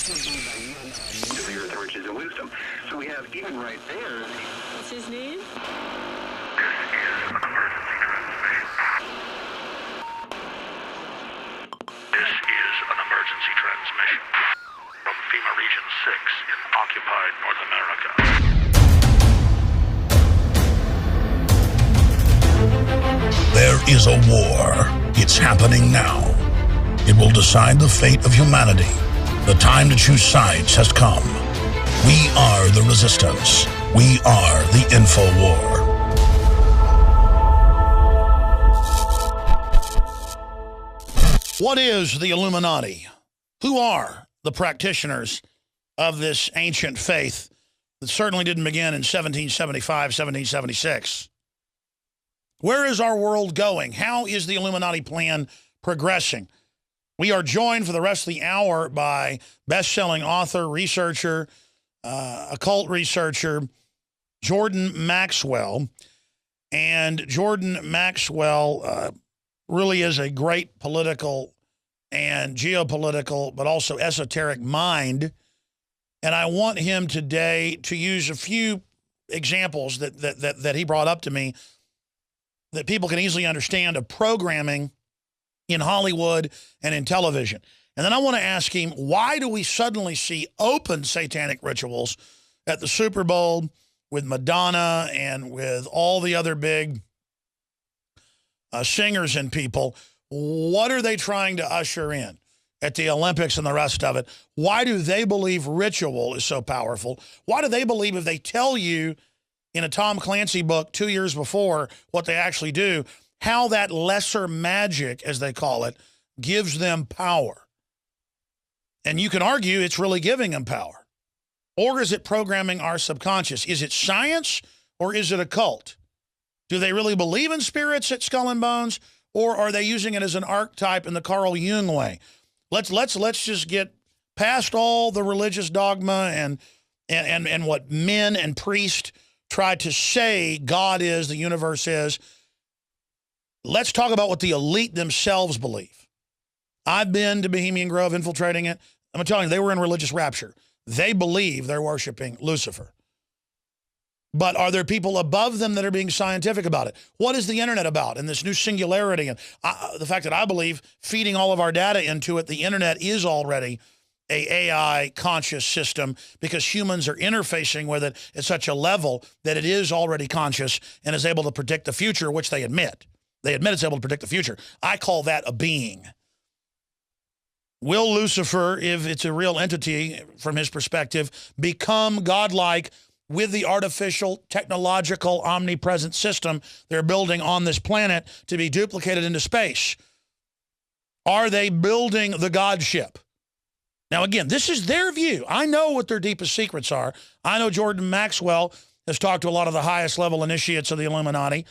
The earth, riches, and wisdom. So we have, even right there... What's his name? This is an emergency transmission from FEMA Region 6 in occupied North America. There is a war. It's happening now. It will decide the fate of humanity. The time to choose sides has come. We are the resistance. We are the info war. What is the Illuminati? Who are the practitioners of this ancient faith that certainly didn't begin in 1775, 1776? Where is our world going? How is the Illuminati plan progressing? We are joined for the rest of the hour by best-selling author, researcher, occult researcher, Jordan Maxwell. And Jordan Maxwell really is a great political and geopolitical, but also esoteric mind. And I want him today to use a few examples that he brought up to me that people can easily understand of programming in Hollywood and in television. And then I want to ask him, why do we suddenly see open satanic rituals at the Super Bowl with Madonna and with all the other big singers and people? What are they trying to usher in at the Olympics and the rest of it? Why do they believe ritual is so powerful? Why do they believe if they tell you in a Tom Clancy book 2 years before what they actually do, how that lesser magic, as they call it, gives them power? And you can argue it's really giving them power. Or is it programming our subconscious? Is it science or is it occult? Do they really believe in spirits at Skull and Bones, or are they using it as an archetype in the Carl Jung way? Let's just get past all the religious dogma and what men and priests try to say God is, the universe is. Let's talk about what the elite themselves believe. I've been to Bohemian Grove infiltrating it. I'm telling you, they were in religious rapture. They believe they're worshiping Lucifer. But are there people above them that are being scientific about it? What is the internet about and this new singularity? And the fact that I believe feeding all of our data into it, the internet is already a AI conscious system because humans are interfacing with it at such a level that it is already conscious and is able to predict the future, which they admit. They admit it's able to predict the future. I call that a being. Will Lucifer, if it's a real entity from his perspective, become godlike with the artificial, technological, omnipresent system they're building on this planet to be duplicated into space? Are they building the God ship? Now, again, this is their view. I know what their deepest secrets are. I know Jordan Maxwell has talked to a lot of the highest level initiates of the Illuminati,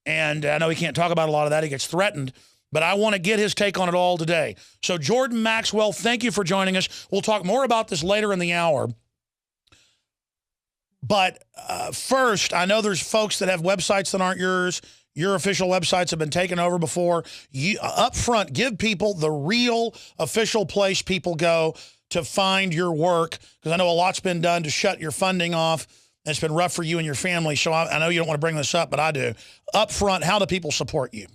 and I know he can't talk about a lot of that. He gets threatened. But I want to get his take on it all today. So Jordan Maxwell, thank you for joining us. We'll talk more about this later in the hour. But first, I know there's folks that have websites that aren't yours. Your official websites have been taken over before. You, up front, give people the real official place people go to find your work, because I know a lot's been done to shut your funding off. And it's been rough for you and your family, so I know you don't want to bring this up, but I do. Up front, how do people support you?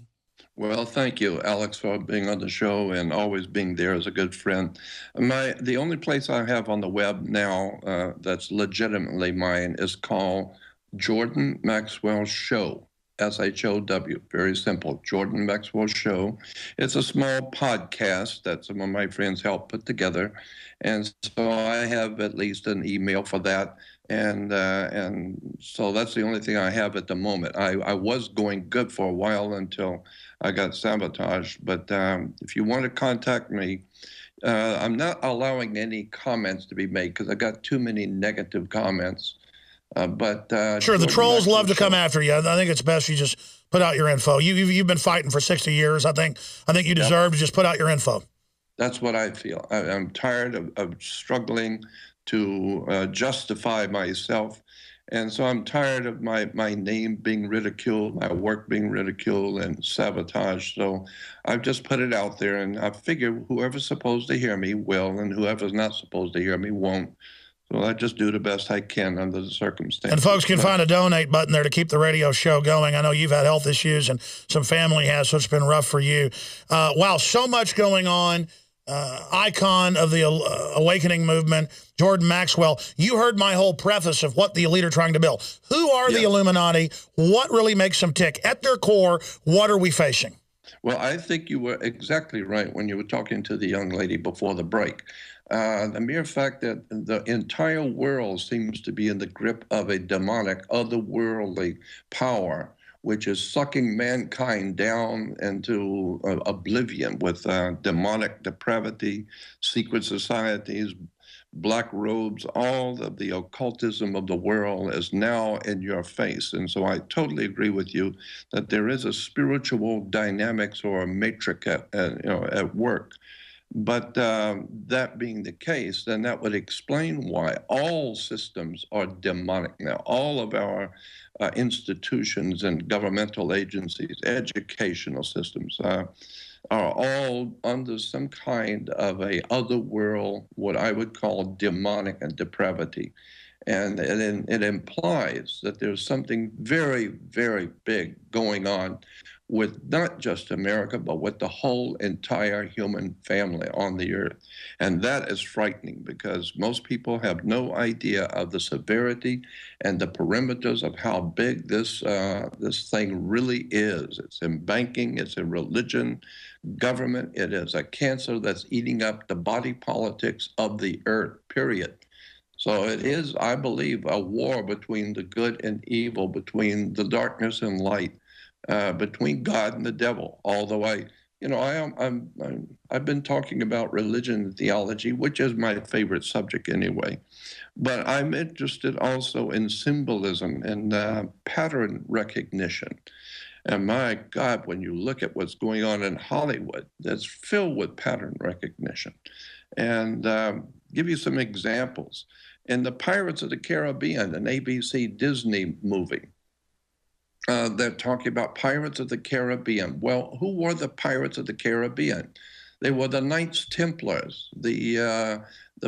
Well, thank you, Alex, for being on the show and always being there as a good friend. The only place I have on the web now that's legitimately mine is called Jordan Maxwell Show, S-H-O-W. Very simple, Jordan Maxwell Show. It's a small podcast that some of my friends helped put together. And so I have at least an email for that. And so that's the only thing I have at the moment. I was going good for a while until I got sabotaged. But if you want to contact me, I'm not allowing any comments to be made because I got too many negative comments. Sure, the trolls love to come after you. I think it's best you just put out your info. You've been fighting for 60 years. I think you deserve to just put out your info. That's what I feel. I'm tired of struggling to justify myself And so I'm tired of my name being ridiculed, my work being ridiculed and sabotaged. So I've just put it out there, and I figure whoever's supposed to hear me will, and whoever's not supposed to hear me won't. So I just do the best I can under the circumstances. And folks can find a donate button there to keep the radio show going. I know you've had health issues and some family has, so it's been rough for you. Wow, so much going on. Icon of the awakening movement, Jordan Maxwell. You heard my whole preface of what the elite are trying to build. Who are the Illuminati? What really makes them tick? At their core, what are we facing? Well, I think you were exactly right when you were talking to the young lady before the break. The mere fact that the entire world seems to be in the grip of a demonic, otherworldly power, which is sucking mankind down into oblivion with demonic depravity, secret societies, black robes, all of the occultism of the world is now in your face. And so I totally agree with you that there is a spiritual dynamics or a matrix at work. But that being the case, then that would explain why all systems are demonic now. All of our institutions and governmental agencies, educational systems, are all under some kind of a other world, what I would call demonic and depravity. And it implies that there's something very, very big going on with not just America, but with the whole entire human family on the earth. And that is frightening because most people have no idea of the severity and the perimeters of how big this thing really is. It's in banking, it's in religion, government. It is a cancer that's eating up the body politics of the earth, period. So it is, I believe, a war between the good and evil, between the darkness and light, between God and the devil. Although I've been talking about religion and theology, which is my favorite subject anyway. But I'm interested also in symbolism and pattern recognition. And my God, when you look at what's going on in Hollywood, that's filled with pattern recognition. And give you some examples. In the Pirates of the Caribbean, an ABC Disney movie, they're talking about Pirates of the Caribbean. Well, who were the Pirates of the Caribbean? They were the Knights Templars, the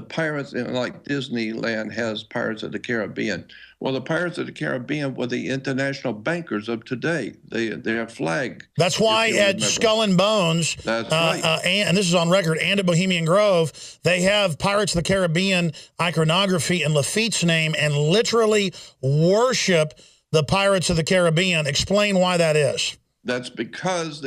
pirates, like Disneyland has Pirates of the Caribbean. Well, the Pirates of the Caribbean were the international bankers of today. Their flag. That's why at Skull and Bones, that's right. and this is on record, and at Bohemian Grove, they have Pirates of the Caribbean iconography in Lafitte's name and literally worship the Pirates of the Caribbean. Explain why that is. That's because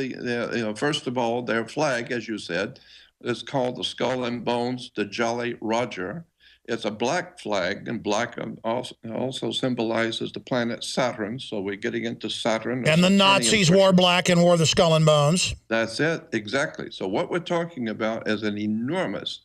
first of all, their flag, as you said, is called the Skull and Bones, the Jolly Roger. It's a black flag, and black also symbolizes the planet Saturn. So we're getting into Saturn. And the Nazis wore black and wore the Skull and Bones. That's it, exactly. So what we're talking about is an enormous,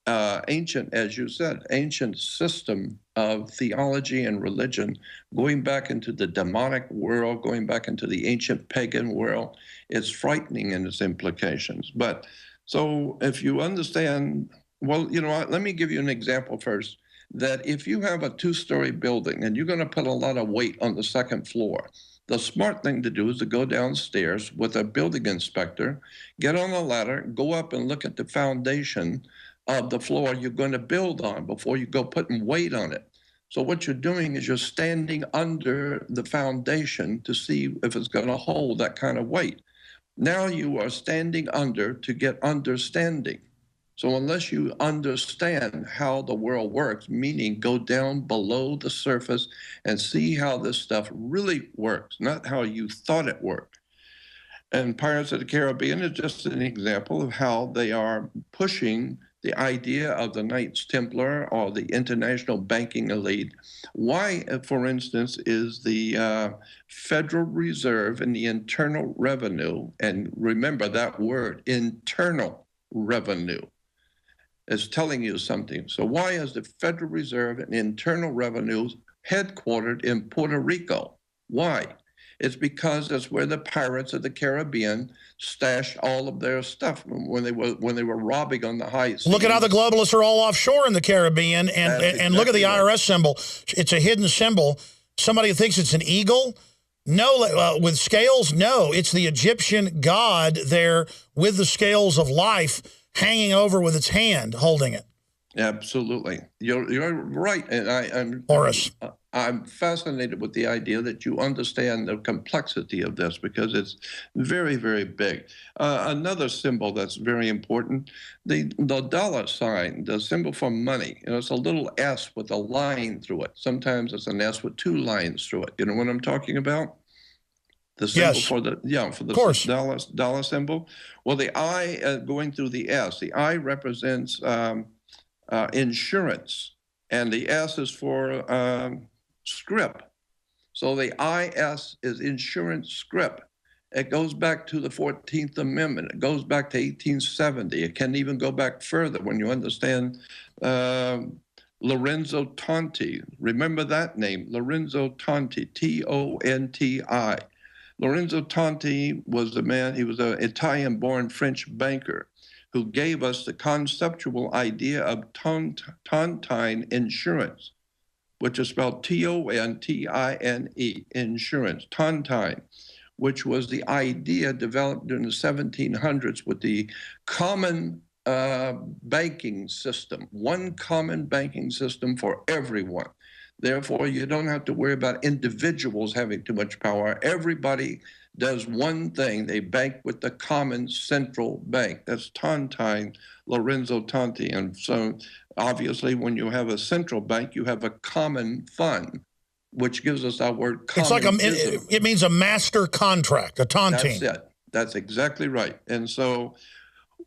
ancient, as you said, ancient system of theology and religion, going back into the demonic world, going back into the ancient pagan world. It's frightening in its implications. But so if you understand, well, you know what, let me give you an example first, that if you have a two-story building and you're going to put a lot of weight on the second floor, the smart thing to do is to go downstairs with a building inspector, get on a ladder, go up and look at the foundation of the floor you're going to build on before you go putting weight on it. So what you're doing is you're standing under the foundation to see if it's going to hold that kind of weight. Now you are standing under to get understanding. So unless you understand how the world works, meaning go down below the surface and see how this stuff really works, not how you thought it worked. And Pirates of the Caribbean is just an example of how they are pushing the idea of the Knights Templar or the international banking elite. Why, for instance, is the Federal Reserve and the Internal Revenue, and remember that word, internal revenue, is telling you something. So why is the Federal Reserve and Internal Revenue headquartered in Puerto Rico? Why? It's because that's where the pirates of the Caribbean stashed all of their stuff when they were robbing on the high seas. Look at how the globalists are all offshore in the Caribbean, and look at the IRS symbol. It's a hidden symbol. Somebody thinks it's an eagle. No, with scales, no. It's the Egyptian god there with the scales of life hanging over with its hand, holding it. Absolutely. You're right. And I'm fascinated with the idea that you understand the complexity of this, because it's very, very big. Another symbol that's very important, the dollar sign, the symbol for money. It's a little S with a line through it. Sometimes it's an S with two lines through it. You know what I'm talking about? The symbol for the dollar symbol. Well, the I going through the S. The I represents insurance, and the S is for scrip. So the IS is insurance scrip. It goes back to the 14th Amendment. It goes back to 1870. It can even go back further when you understand Lorenzo Tonti. Remember that name, Lorenzo Tonti, T-O-N-T-I. Lorenzo Tonti was the man, he was an Italian-born French banker who gave us the conceptual idea of tontine insurance, which is spelled T-O-N-T-I-N-E, insurance, tontine, which was the idea developed during the 1700s with the common banking system, one common banking system for everyone. Therefore, you don't have to worry about individuals having too much power. Everybody does one thing. They bank with the common central bank. That's Tontine, Lorenzo Tonti. And so obviously when you have a central bank, you have a common fund, which gives us our word common. It's like it means a master contract, a tontine. That's it. That's exactly right. And so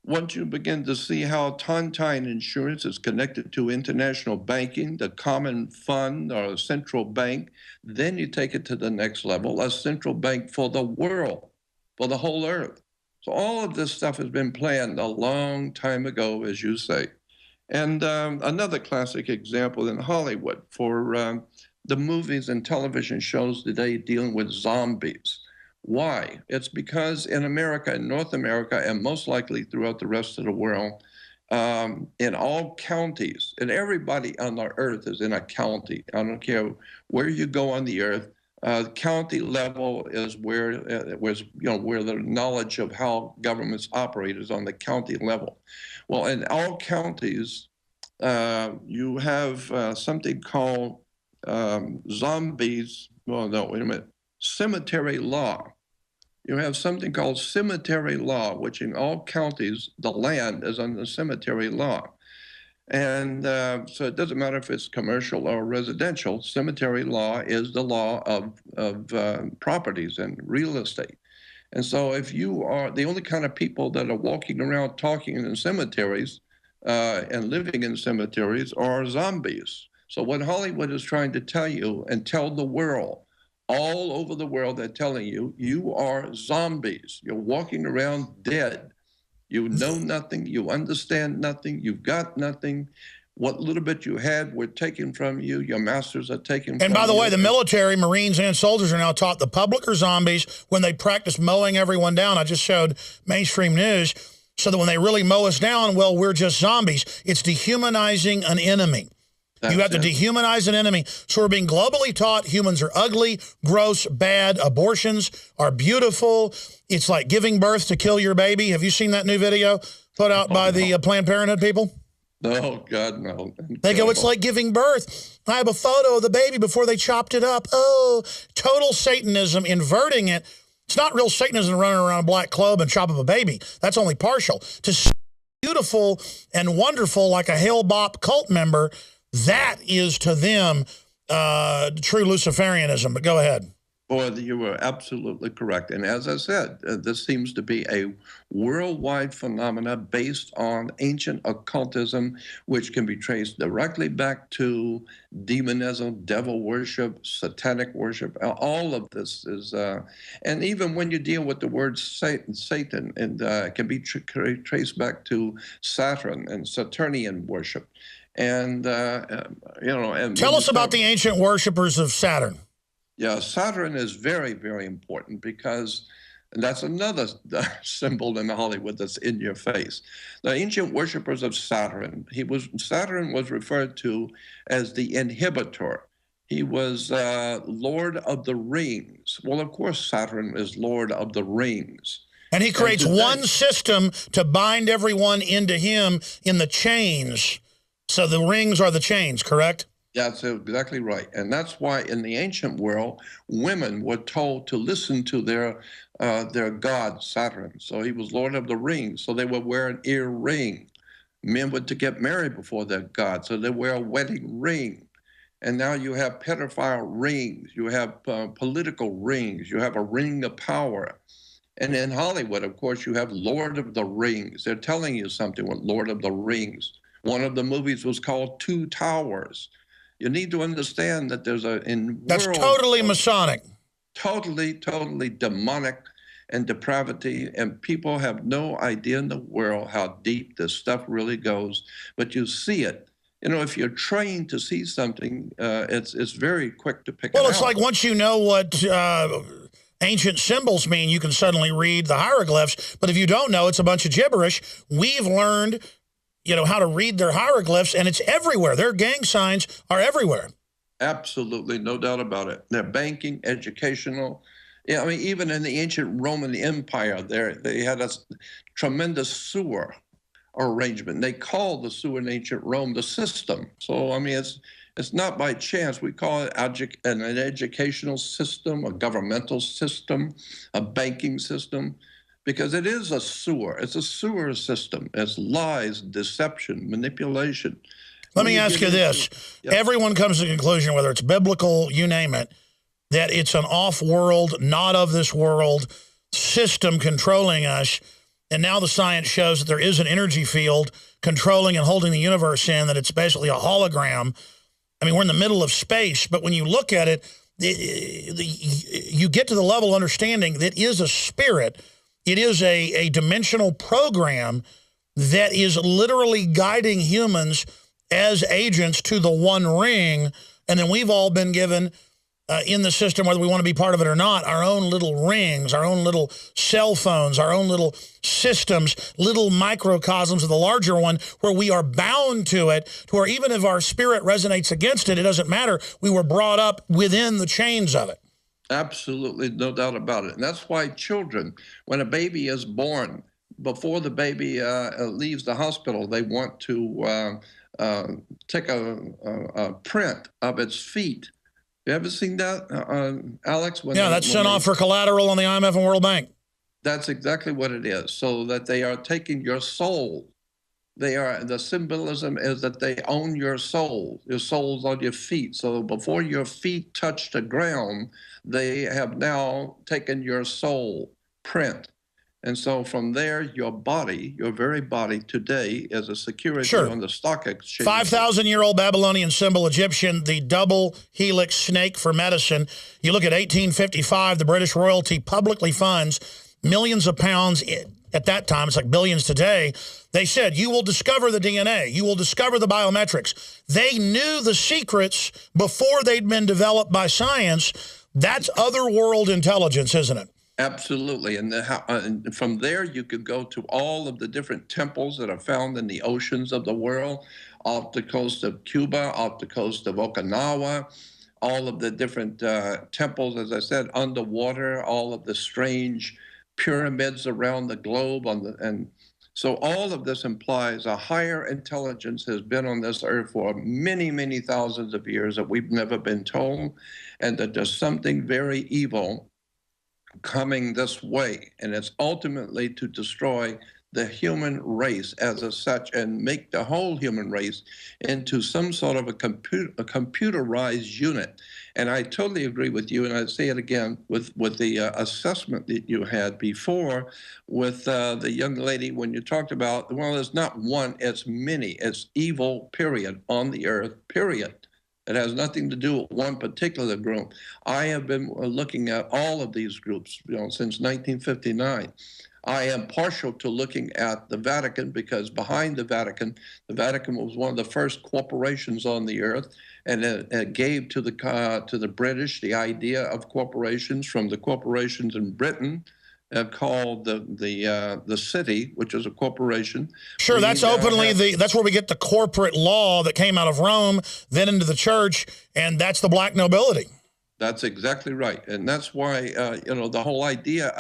once you begin to see how tontine insurance is connected to international banking, the common fund or a central bank, then you take it to the next level, a central bank for the world, for the whole earth. So all of this stuff has been planned a long time ago, as you say. And another classic example in Hollywood for the movies and television shows today dealing with zombies. Why? It's because in America, in North America, and most likely throughout the rest of the world, in all counties, and everybody on the earth is in a county. I don't care where you go on the earth. County level is where the knowledge of how governments operate is on the county level. Well, in all counties, you have something called zombies. Well, no, wait a minute. Cemetery law. You have something called cemetery law, which in all counties, the land is under cemetery law. And so it doesn't matter if it's commercial or residential. Cemetery law is the law of properties and real estate. And so if you are the only kind of people that are walking around talking in cemeteries and living in cemeteries are zombies. So what Hollywood is trying to tell you and tell the world, all over the world, they're telling you, you are zombies. You're walking around dead. You know nothing. You understand nothing. You've got nothing. What little bit you had were taken from you. Your masters are taken from you. And by the way, the military, Marines, and soldiers are now taught the public are zombies when they practice mowing everyone down. I just showed mainstream news. So that when they really mow us down, well, we're just zombies. It's dehumanizing an enemy. You have to dehumanize an enemy. So we're being globally taught humans are ugly, gross, bad. Abortions are beautiful. It's like giving birth to kill your baby. Have you seen that new video put out by the Planned Parenthood people? No, God, no. They go, it's like giving birth. I have a photo of the baby before they chopped it up. Oh, total Satanism, inverting it. It's not real Satanism running around a black cloak and chop up a baby. That's only partial. To beautiful and wonderful like a Hale-Bopp cult member, that is to them true Luciferianism. But go ahead. Boy, you were absolutely correct. And as I said, this seems to be a worldwide phenomena based on ancient occultism, which can be traced directly back to demonism, devil worship, satanic worship. All of this is, and even when you deal with the word Satan, it can be traced back to Saturn and Saturnian worship. And, and tell us about the ancient worshipers of Saturn. Yeah, Saturn is very, very important because that's another symbol in Hollywood that's in your face. The ancient worshippers of Saturn, Saturn was referred to as the inhibitor. He was Lord of the Rings. Well, of course, Saturn is Lord of the Rings. And he creates one system to bind everyone into him in the chains. So the rings are the chains, correct? That's exactly right. And that's why in the ancient world, women were told to listen to their god, Saturn. So he was Lord of the Rings. So they would wear an earring. Men were to get married before their god. So they wear a wedding ring. And now you have pedophile rings. You have political rings. You have a ring of power. And in Hollywood, of course, you have Lord of the Rings. They're telling you something with Lord of the Rings. One of the movies was called Two Towers. You need to understand that there's that's totally Masonic. Totally, totally demonic and depravity, and people have no idea in the world how deep this stuff really goes. But you see it. You know, if you're trained to see something, it's very quick to pick it out. Well, it's like once you know what ancient symbols mean, you can suddenly read the hieroglyphs. But if you don't know, it's a bunch of gibberish. We've learned, you know, how to read their hieroglyphs, and it's everywhere. Their gang signs are everywhere. Absolutely, no doubt about it. They're banking, educational. Yeah, I mean, even in the ancient Roman Empire, they had a tremendous sewer arrangement. They called the sewer in ancient Rome the system. So, I mean, it's not by chance. We call it an educational system, a governmental system, a banking system, because it is a sewer. It's a sewer system. It's lies, deception, manipulation. Let me ask you this. Yep. Everyone comes to the conclusion, whether it's biblical, you name it, that it's an off-world, not of this world system controlling us. And now the science shows that there is an energy field controlling and holding the universe in, that it's basically a hologram. I mean, we're in the middle of space, but when you look at it, you get to the level of understanding that is a spirit. It is a dimensional program that is literally guiding humans as agents to the one ring. And then we've all been given in the system, whether we want to be part of it or not, our own little rings, our own little cell phones, our own little systems, little microcosms of the larger one, where we are bound to it, to where even if our spirit resonates against it, it doesn't matter. We were brought up within the chains of it. Absolutely, no doubt about it. And that's why children, when a baby is born, before the baby leaves the hospital, they want to take a print of its feet. You ever seen that, Alex? Yeah, that's sent off for collateral on the IMF and World Bank. That's exactly what it is, so that they are taking your soul. The symbolism is that they own your soul. Your soul's on your feet. So before your feet touch the ground, they have now taken your soul print. And so from there, your body, your very body today is a security on the stock exchange. 5,000-year-old Babylonian symbol, Egyptian, the double helix snake for medicine. You look at 1855, the British royalty publicly funds millions of pounds. At that time, it's like billions today. They said, you will discover the DNA. You will discover the biometrics. They knew the secrets before they'd been developed by science. That's otherworld intelligence, isn't it? Absolutely. And from there, you could go to all of the different temples that are found in the oceans of the world, off the coast of Cuba, off the coast of Okinawa, all of the different temples, as I said, underwater, all of the strange pyramids around the globe. And so all of this implies a higher intelligence has been on this earth for many, many thousands of years that we've never been told, and that there's something very evil coming this way, and it's ultimately to destroy the human race as such and make the whole human race into some sort of a computerized unit. And I totally agree with you, and I say it again with the assessment that you had before with the young lady when you talked about, well, it's not one, it's many. It's evil, period, on the earth, period. It has nothing to do with one particular group. I have been looking at all of these groups, since 1959. I am partial to looking at the Vatican because behind the Vatican was one of the first corporations on the earth, and it gave to the British the idea of corporations from the corporations in Britain called the city, which is a corporation. Sure, that's openly that's where we get the corporate law that came out of Rome, then into the church, and that's the black nobility. That's exactly right. And that's why, the whole idea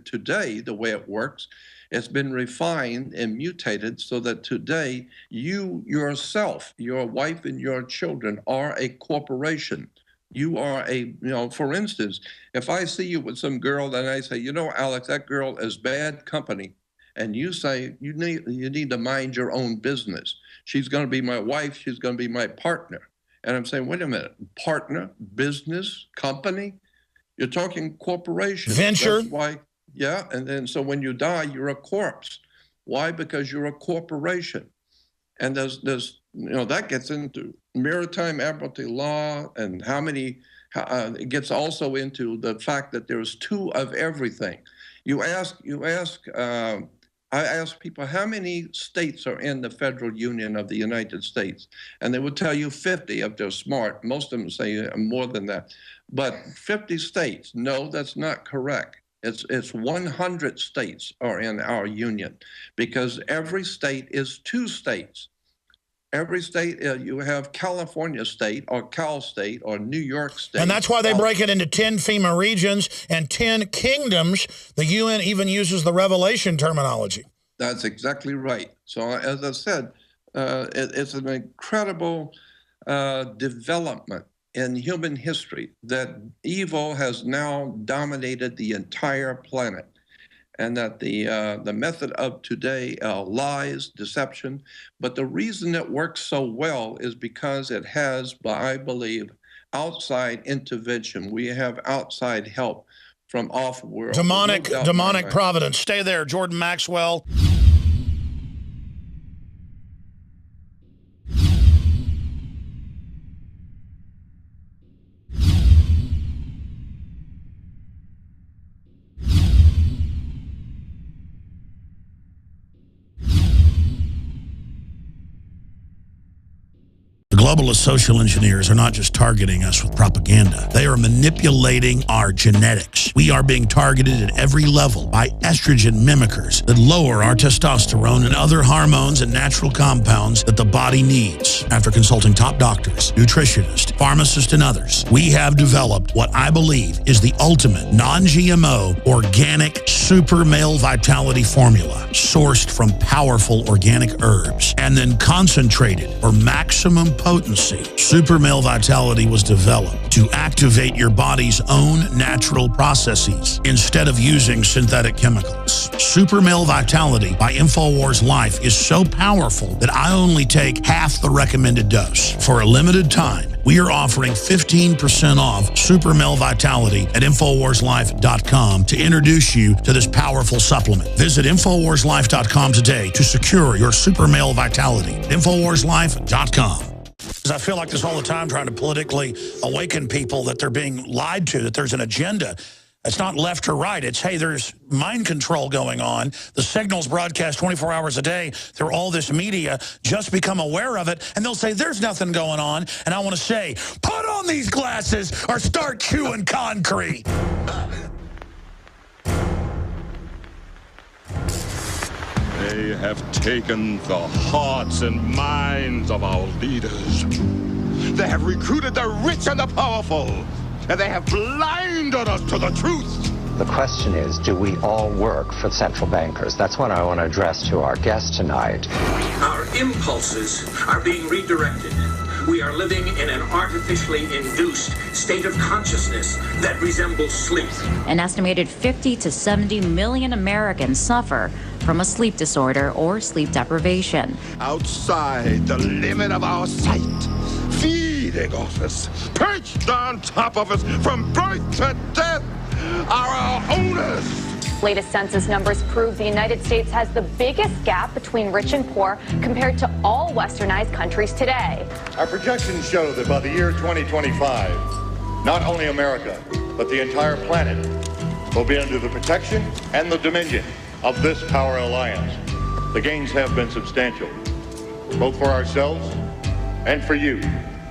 today, the way it works, it's been refined and mutated so that today you yourself, your wife and your children are a corporation. You are for instance, if I see you with some girl and I say, Alex, that girl is bad company, and you say you need to mind your own business. She's going to be my wife. She's going to be my partner. And I'm saying, wait a minute, partner, business, company? You're talking corporation. Venture. That's why, yeah. And then so when you die, you're a corpse. Why? Because you're a corporation. And there's that gets into maritime admiralty law and how many, it gets also into the fact that there's two of everything. I ask people, how many states are in the federal union of the United States? And they would tell you 50 if they're smart. Most of them say more than that. But 50 states, no, that's not correct. It's 100 states are in our union because every state is two states. Every state, you have California state or Cal state or New York state. And that's why they break it into 10 FEMA regions and 10 kingdoms. The UN even uses the Revelation terminology. That's exactly right. So as I said, it's an incredible development in human history that evil has now dominated the entire planet. And that the method of today, lies, deception, but the reason it works so well is because it has, I believe, outside intervention. We have outside help from off-world. Demonic providence. Stay there, Jordan Maxwell. Globalist social engineers are not just targeting us with propaganda. They are manipulating our genetics. We are being targeted at every level by estrogen mimickers that lower our testosterone and other hormones and natural compounds that the body needs. After consulting top doctors, nutritionists, pharmacists, and others, we have developed what I believe is the ultimate non-GMO organic super male vitality formula sourced from powerful organic herbs and then concentrated for maximum potency. Super Male Vitality was developed to activate your body's own natural processes instead of using synthetic chemicals. Super Male Vitality by InfoWars Life is so powerful that I only take half the recommended dose. For a limited time, we are offering 15% off Super Male Vitality at InfoWarsLife.com to introduce you to this powerful supplement. Visit InfoWarsLife.com today to secure your Super Male Vitality. InfoWarsLife.com. Because I feel like this all the time, trying to politically awaken people that they're being lied to, that there's an agenda. It's not left or right. It's, hey, there's mind control going on. The signal's broadcast 24 hours a day through all this media. Just become aware of it, and they'll say, there's nothing going on. And I want to say, put on these glasses or start chewing concrete. They have taken the hearts and minds of our leaders. They have recruited the rich and the powerful, and they have blinded us to the truth. The question is, do we all work for central bankers? That's what I want to address to our guest tonight. Our impulses are being redirected. We are living in an artificially induced state of consciousness that resembles sleep. An estimated 50 to 70 million Americans suffer from a sleep disorder or sleep deprivation. Outside the limit of our sight, feeding off us, perched on top of us from birth to death, are our owners. Latest census numbers prove the United States has the biggest gap between rich and poor compared to all westernized countries today. Our projections show that by the year 2025, not only America, but the entire planet will be under the protection and the dominion of this power alliance, the gains have been substantial, both for ourselves and for you,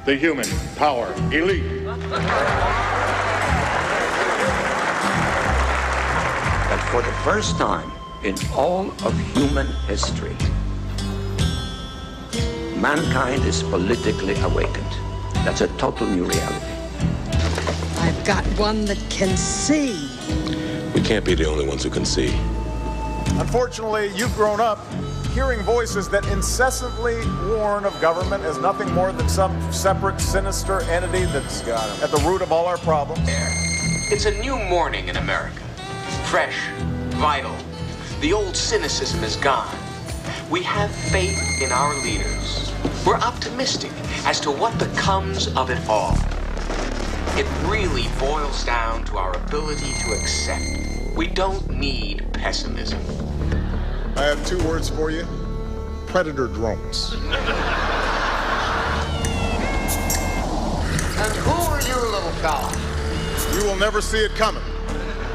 the human power elite. That for the first time in all of human history, mankind is politically awakened. That's a total new reality. I've got one that can see. We can't be the only ones who can see. Unfortunately, you've grown up hearing voices that incessantly warn of government as nothing more than some separate, sinister entity that's at the root of all our problems. It's a new morning in America. Fresh, vital. The old cynicism is gone. We have faith in our leaders. We're optimistic as to what becomes of it all. It really boils down to our ability to accept. We don't need pessimism. I have two words for you. Predator drones. And who are you, little fella? You will never see it coming.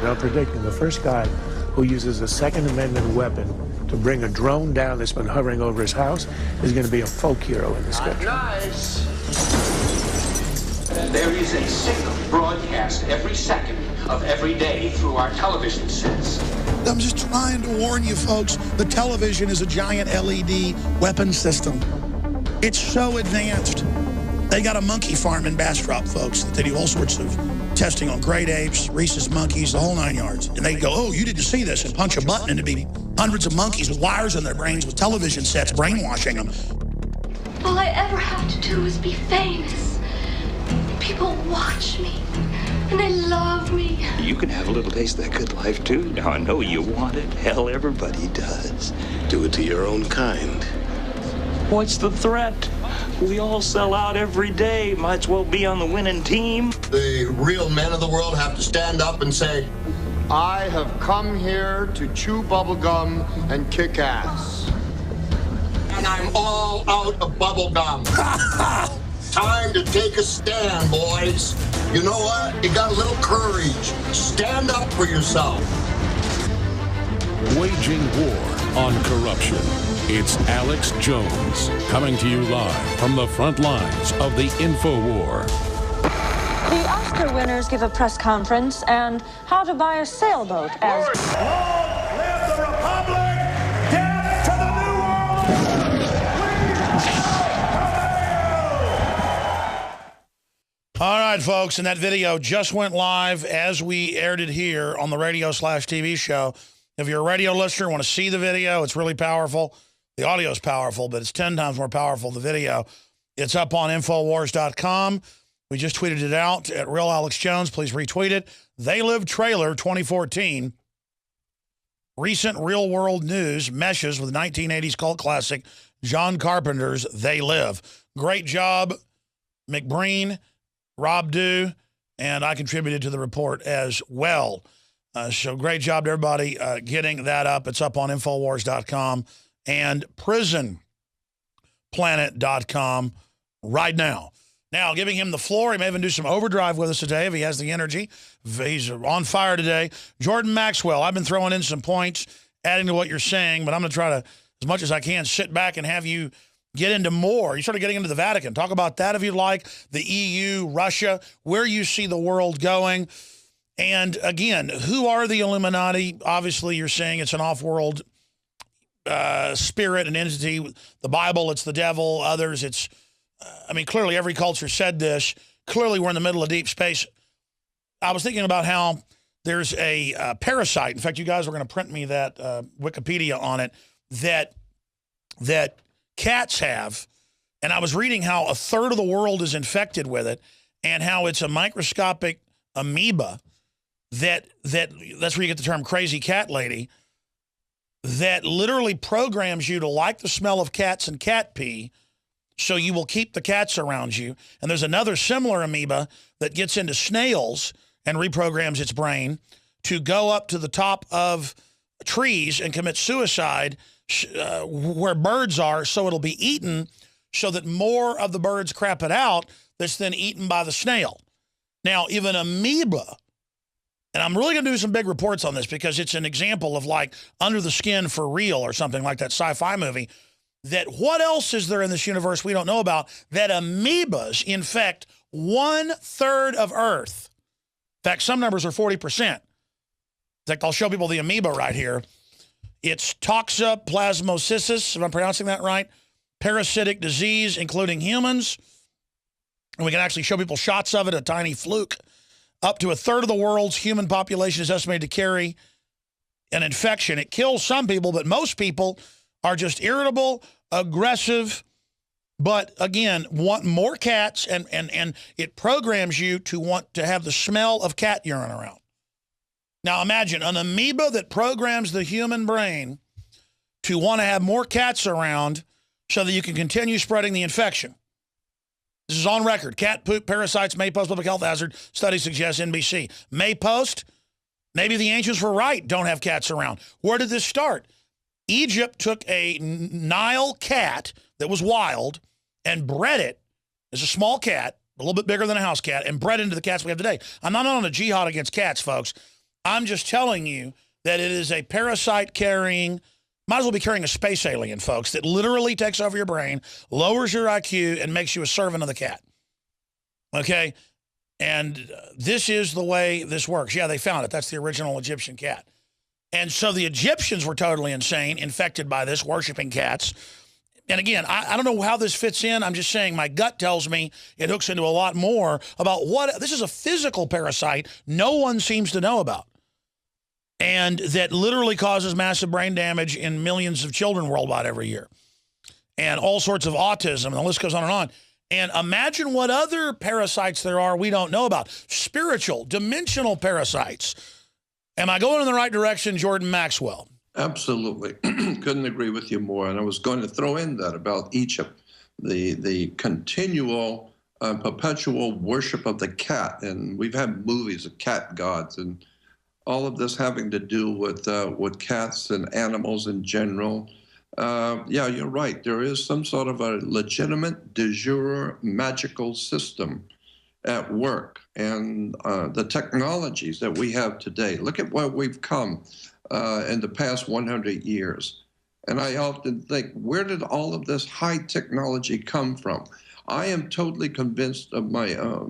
I'm predicting the first guy who uses a Second Amendment weapon to bring a drone down that's been hovering over his house is going to be a folk hero in this country. Nice. There is a signal broadcast every second of every day through our television sets. I'm just trying to warn you folks, the television is a giant LED weapon system. It's so advanced. They got a monkey farm in Bastrop, folks, that they do all sorts of testing on great apes, rhesus monkeys, the whole 9 yards. And they go, oh, you didn't see this, and punch a button, and it'd be hundreds of monkeys with wires in their brains with television sets brainwashing them. All I ever have to do is be famous. People watch me, and they love me. You can have a little taste of that good life, too. Now, I know you want it. Hell, everybody does. Do it to your own kind. What's the threat? We all sell out every day. Might as well be on the winning team. The real men of the world have to stand up and say, I have come here to chew bubblegum and kick ass. And I'm all out of bubblegum. Time to take a stand, boys. You know what? You got a little courage. Stand up for yourself. Waging war on corruption. It's Alex Jones coming to you live from the front lines of the InfoWar. The Oscar winners give a press conference and how to buy a sailboat as... Long live the Republic! Death to the New World! All right, folks, and that video just went live as we aired it here on the radio/TV show. If you're a radio listener, want to see the video, it's really powerful. The audio is powerful, but it's 10 times more powerful, the video. It's up on Infowars.com. We just tweeted it out at Real Alex Jones. Please retweet it. They Live trailer 2014. Recent real-world news meshes with 1980s cult classic John Carpenter's They Live. Great job, McBreen, Rob Dew, and I contributed to the report as well. So great job to everybody getting that up. It's up on Infowars.com and PrisonPlanet.com right now. Now, giving him the floor. He may even do some overdrive with us today if he has the energy. He's on fire today. Jordan Maxwell, I've been throwing in some points, adding to what you're saying, but I'm going to try to, as much as I can, sit back and have you get into more. You started getting into the Vatican. Talk about that if you'd like. The EU, Russia, where you see the world going. And, again, who are the Illuminati? Obviously, you're saying it's an off-world spirit and entity. The Bible, it's the devil. Others, it's... I mean, clearly every culture said this. Clearly we're in the middle of deep space. I was thinking about how there's a parasite. In fact, you guys were going to print me that Wikipedia on it that cats have. And I was reading how a third of the world is infected with it and how it's a microscopic amoeba that's where you get the term crazy cat lady, that literally programs you to like the smell of cats and cat pee, so you will keep the cats around you. And there's another similar amoeba that gets into snails and reprograms its brain to go up to the top of trees and commit suicide where birds are, so it'll be eaten, so that more of the birds crap it out that's then eaten by the snail. Now, if an And I'm really going to do some big reports on this because it's an example of like Under the Skin for Real or something like that sci-fi movie. That what else is there in this universe we don't know about that amoebas infect 1/3 of Earth? In fact, some numbers are 40%. In fact, I'll show people the amoeba right here. It's toxoplasmosis, if I'm pronouncing that right, parasitic disease, including humans. And we can actually show people shots of it, a tiny fluke. Up to 1/3 of the world's human population is estimated to carry an infection. It kills some people, but most people are just irritable, aggressive, but again, want more cats, and it programs you to want to have the smell of cat urine around. Now imagine an amoeba that programs the human brain to want to have more cats around so that you can continue spreading the infection. This is on record. Cat poop parasites may pose public health hazard. Study suggests NBC. May post. Maybe the ancients were right. Don't have cats around. Where did this start? Egypt took a Nile cat that was wild and bred it as a small cat, a little bit bigger than a house cat, and bred into the cats we have today. I'm not on a jihad against cats, folks. I'm just telling you that it is a parasite-carrying, might as well be carrying a space alien, folks, that literally takes over your brain, lowers your IQ, and makes you a servant of the cat. Okay? And this is the way this works. Yeah, they found it. That's the original Egyptian cat. And so the Egyptians were totally insane, infected by this, worshiping cats. And again, I don't know how this fits in. I'm just saying my gut tells me it hooks into a lot more about what, this is a physical parasite no one seems to know about. And that literally causes massive brain damage in millions of children worldwide every year. And all sorts of autism, and the list goes on and on. And imagine what other parasites there are we don't know about. Spiritual, dimensional parasites. Am I going in the right direction, Jordan Maxwell? Absolutely. Couldn't agree with you more. And I was going to throw in that about Egypt, the continual, perpetual worship of the cat. And we've had movies of cat gods, and all of this having to do with cats and animals in general. Yeah, you're right. There is some sort of a legitimate de jure magical system at work. And the technologies that we have today, look at where we've come in the past 100 years. And I often think, where did all of this high technology come from? I am totally convinced of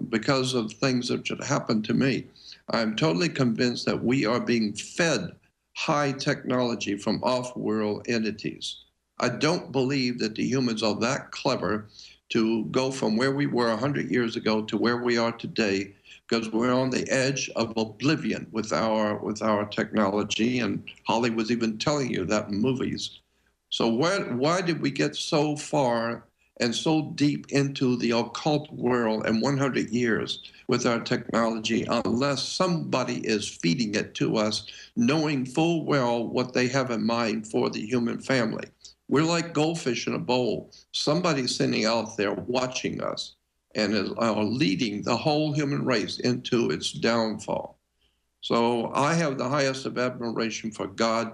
because of things that should happen to me, I'm totally convinced that we are being fed high technology from off-world entities. I don't believe that the humans are that clever to go from where we were 100 years ago to where we are today, because we're on the edge of oblivion with our technology, and Hollywood's even telling you that in movies. So why did we get so far and so deep into the occult world in 100 years with our technology unless somebody is feeding it to us, knowing full well what they have in mind for the human family? We're like goldfish in a bowl. Somebody's sitting out there watching us and is leading the whole human race into its downfall. So I have the highest of admiration for God,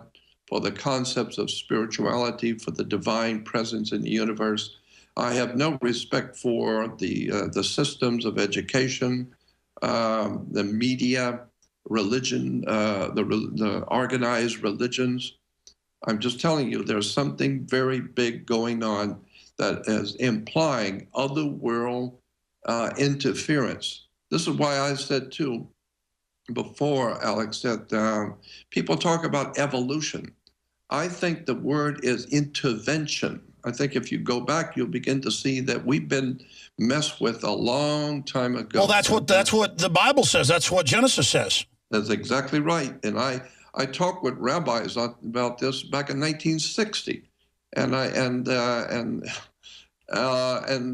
for the concepts of spirituality, for the divine presence in the universe. I have no respect for the systems of education, the media, religion, the organized religions. I'm just telling you, there's something very big going on that is implying otherworld interference. This is why I said, too, before, Alex, that people talk about evolution. I think the word is intervention. I think if you go back, you'll begin to see that we've been messed with a long time ago. Well, that's what the Bible says. That's what Genesis says. That's exactly right. And I talked with rabbis about this back in 1960, and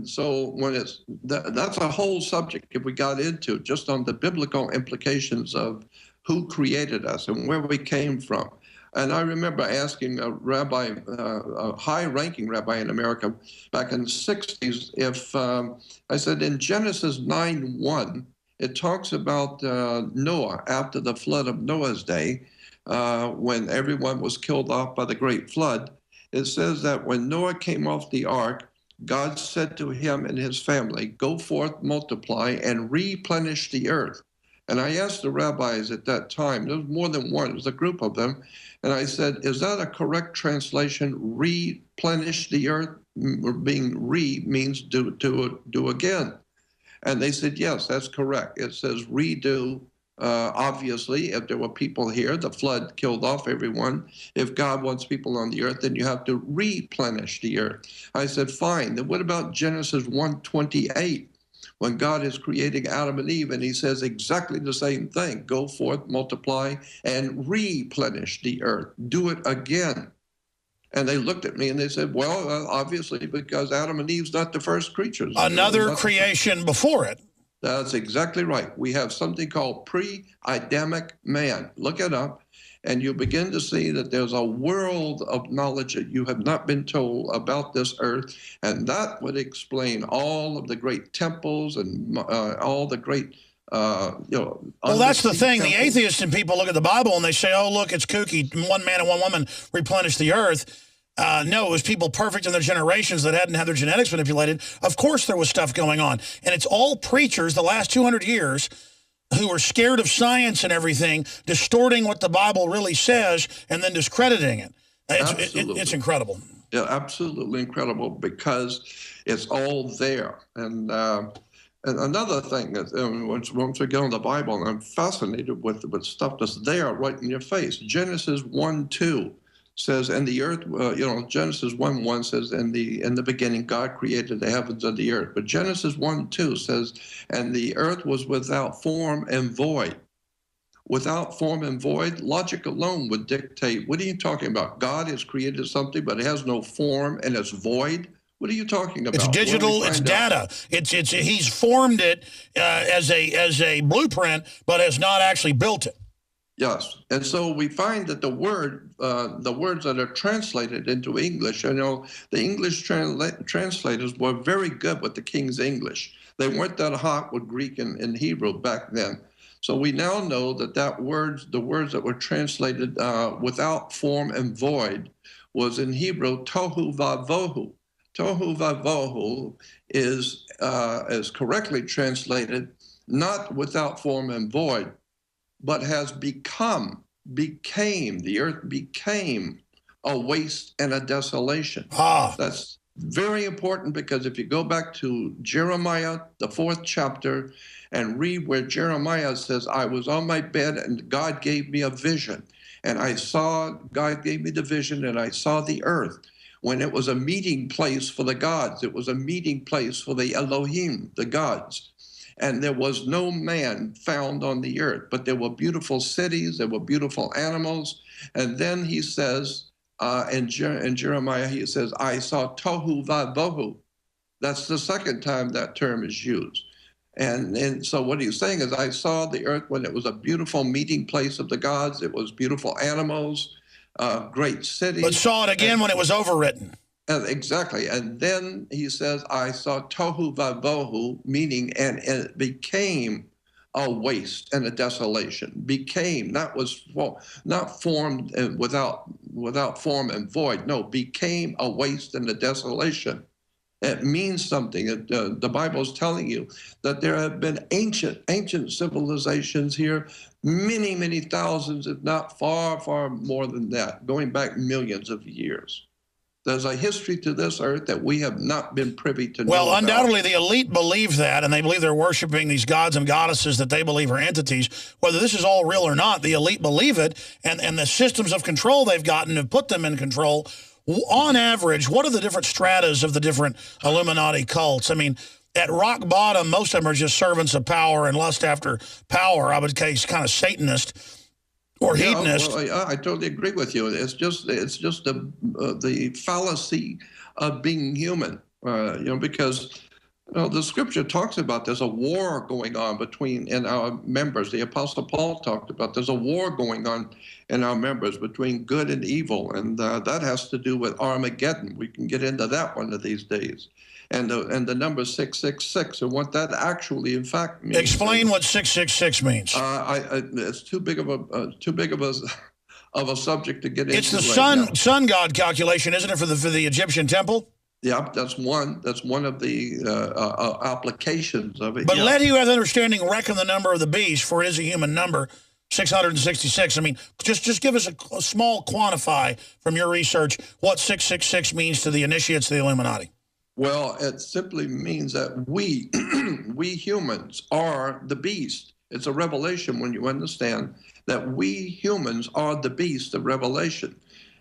so when that's a whole subject if we got into just on the biblical implications of who created us and where we came from. And I remember asking a rabbi, a high-ranking rabbi in America back in the 60s, if I said in Genesis 9:1, it talks about Noah after the flood of Noah's day, when everyone was killed off by the great flood. It says that when Noah came off the ark, God said to him and his family, "Go forth, multiply, and replenish the earth." And I asked the rabbis at that time, there was more than one, it was a group of them, and I said, is that a correct translation, replenish the earth? Being means do again. And they said, yes, that's correct. It says redo. Obviously, if there were people here, the flood killed off everyone. If God wants people on the earth, then you have to replenish the earth. I said, fine. Then what about Genesis 1:28? When God is creating Adam and Eve, and he says exactly the same thing. Go forth, multiply, and replenish the earth. Do it again. And they looked at me and they said, well, obviously, because Adam and Eve's not the first creatures. Another creation before it. That's exactly right. We have something called pre-Adamic man. Look it up, and you begin to see that there's a world of knowledge that you have not been told about this earth, and that would explain all of the great temples and all the great, Well, that's the thing. The atheists and people look at the Bible and they say, oh, look, it's kooky. One man and one woman replenished the earth. No, it was people perfect in their generations that hadn't had their genetics manipulated. Of course there was stuff going on. And it's all preachers the last 200 years who are scared of science and everything, distorting what the Bible really says and then discrediting it. It's incredible. Yeah, absolutely incredible, because it's all there. And another thing, that once we get on the Bible, I'm fascinated with stuff that's there right in your face. Genesis 1:2. says, and the earth, Genesis 1:1 says, in the beginning, God created the heavens and the earth. But Genesis 1:2 says, and the earth was without form and void. Without form and void, logic alone would dictate, what are you talking about? God has created something, but it has no form and it's void? What are you talking about? It's digital, it's data. He's formed it as a blueprint, but has not actually built it. Yes, and so we find that the words that are translated into English, the English translators were very good with the King's English. They weren't that hot with Greek and Hebrew back then. So we now know that the words that were translated without form and void was in Hebrew tohu vavohu. Tohu vavohu is correctly translated not without form and void, but has became, the earth became a waste and a desolation. That's very important, because if you go back to Jeremiah, the 4th chapter, and read where Jeremiah says, I was on my bed and God gave me a vision. And God gave me the vision, and I saw the earth when it was a meeting place for the gods. It was a meeting place for the Elohim, the gods. And there was no man found on the earth, but there were beautiful cities, there were beautiful animals. And then he says, in Jeremiah, he says, I saw tohu vavohu. That's the second time that term is used. And so what he's saying is, I saw the earth when it was a beautiful meeting place of the gods. It was beautiful animals, great cities. But saw it again when it was overwritten. Exactly. And then he says, I saw tohu vavohu, meaning, and it became a waste and a desolation. Became, not formed without form and void. No, became a waste and a desolation. It means something. The Bible is telling you that there have been ancient civilizations here, many, many thousands, if not far, far more than that, going back millions of years. There's a history to this earth that we have not been privy to know Well, undoubtedly, about. the elite believe that, and they believe they're worshiping these gods and goddesses that they believe are entities. Whether this is all real or not, the elite believe it, and the systems of control they've gotten have put them in control. On average, what are the different stratas of the different Illuminati cults? I mean, at rock bottom, most of them are just servants of power and lust after power. I would case kind of Satanist. Or hedonist. Well, I totally agree with you. It's just the fallacy of being human, because the scripture talks about there's a war going on in our members. The Apostle Paul talked about there's a war going on in our members between good and evil, and that has to do with Armageddon. We can get into that one of these days. And the number 666, and what that actually, in fact, means. Explain what 666 means. It's too big of a subject to get into. It's the sun god calculation, isn't it, for the Egyptian temple? Yep, that's one of the applications of it. But yeah. let he who hath understanding reckon the number of the beast, for it is a human number, 666. I mean, just give us a small quantify from your research what 666 means to the initiates of the Illuminati. Well, it simply means that we humans are the beast. It's a revelation when you understand that we humans are the beast of Revelation.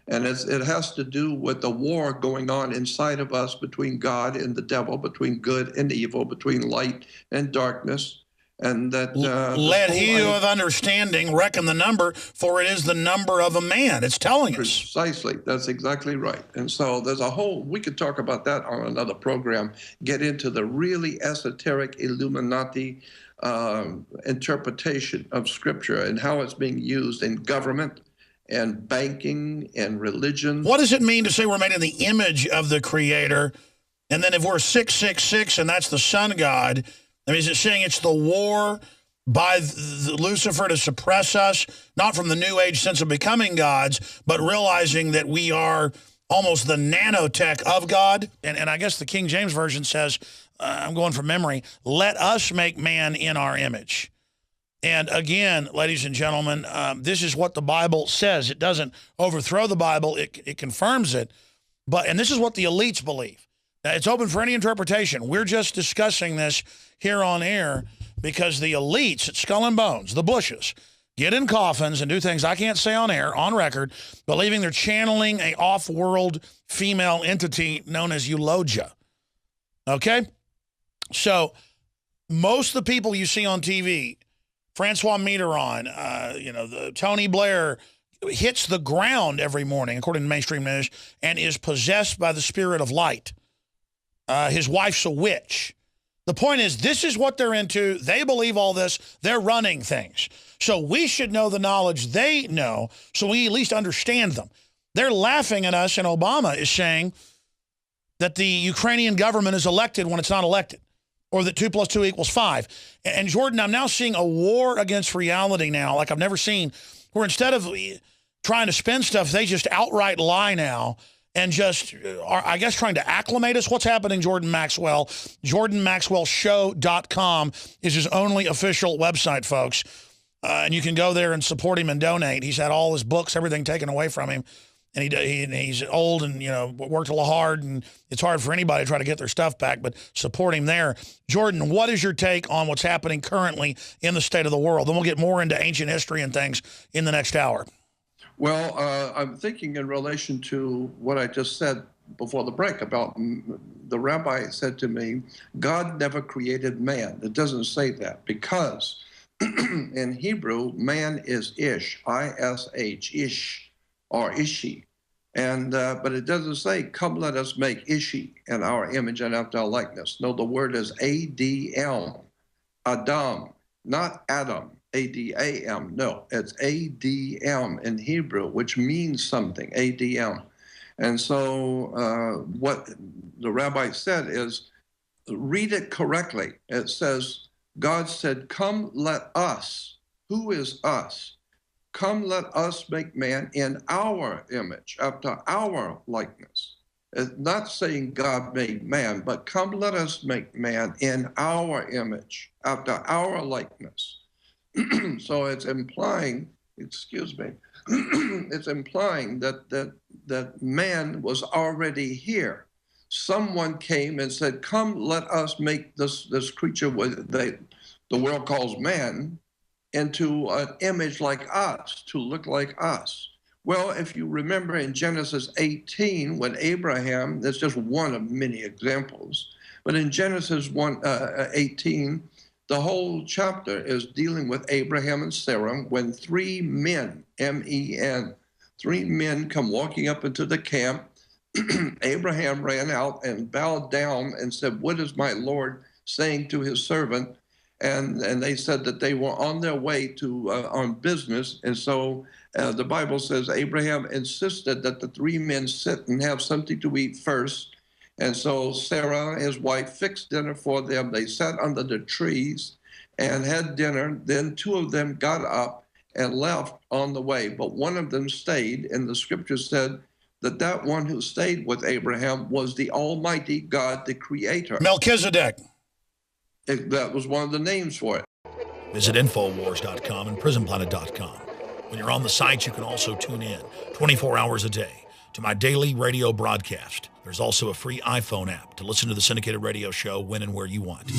And it has to do with the war going on inside of us between God and the devil, between good and evil, between light and darkness. And that let he who hath understanding reckon the number, for it is the number of a man. It's telling us. Precisely. That's exactly right. And so there's a whole, we could talk about that on another program, get into the really esoteric Illuminati interpretation of Scripture and how it's being used in government and banking and religion. What does it mean to say we're made in the image of the Creator? And then if we're 666 and that's the sun god, I mean, is it saying it's the war by Lucifer to suppress us, not from the New Age sense of becoming gods, but realizing that we are almost the nanotech of God? And I guess the King James Version says, I'm going from memory, let us make man in our image. And again, ladies and gentlemen, this is what the Bible says. It doesn't overthrow the Bible. It confirms it. And this is what the elites believe. Now, it's open for any interpretation. We're just discussing this here on air because the elites at Skull and Bones, the Bushes, get in coffins and do things I can't say on air, on record, believing they're channeling a off-world female entity known as Eulogia. Okay? So most of the people you see on TV, Francois Mitterrand, the Tony Blair, hits the ground every morning, according to mainstream news, and is possessed by the spirit of light. His wife's a witch. The point is, this is what they're into. They believe all this. They're running things. So we should know the knowledge they know so we at least understand them. They're laughing at us, and Obama is saying that the Ukrainian government is elected when it's not elected, or that 2 + 2 = 5. And Jordan, I'm now seeing a war against reality now like I've never seen, where instead of trying to spin stuff, they just outright lie now and just are, I guess, trying to acclimate us. What's happening, Jordan Maxwell? JordanMaxwellShow.com is his only official website, folks. And you can go there and support him and donate. He's had all his books, everything taken away from him. And he's old and, worked a lot hard, and it's hard for anybody to try to get their stuff back, but support him there. Jordan, what is your take on what's happening currently in the state of the world? Then we'll get more into ancient history and things in the next hour. Well, I'm thinking in relation to what I just said before the break about the rabbi said to me, God never created man. It doesn't say that because in Hebrew, man is ish, I-S-H, ish, or ishi. And but it doesn't say, come let us make ishi in our image and after our likeness. No, the word is A-D-M, Adam, not Adam. A-D-A-M. No, it's A-D-M in Hebrew, which means something, A-D-M. And so what the rabbi said is, read it correctly. It says, God said, come let us. Who is us? Come let us make man in our image, after our likeness. It's not saying God made man, but come let us make man in our image, after our likeness. So it's implying, it's implying that man was already here. Someone came and said, come, let us make this creature the world calls man into an image like us, to look like us. Well, if you remember in Genesis 18, when Abraham, that's just one of many examples, but in Genesis 18, the whole chapter is dealing with Abraham and Sarah when 3 men, M-E-N, 3 men come walking up into the camp. Abraham ran out and bowed down and said, what is my Lord saying to his servant? And they said that they were on their way to on business. And so the Bible says Abraham insisted that the 3 men sit and have something to eat first. And so Sarah, his wife, fixed dinner for them. They sat under the trees and had dinner. Then 2 of them got up and left on the way, but one of them stayed. And the scripture said that one who stayed with Abraham was the Almighty God, the Creator. Melchizedek. That was one of the names for it. Visit Infowars.com and PrisonPlanet.com. When you're on the site, you can also tune in 24 hours a day to my daily radio broadcast. There's also a free iPhone app to listen to the syndicated radio show when and where you want.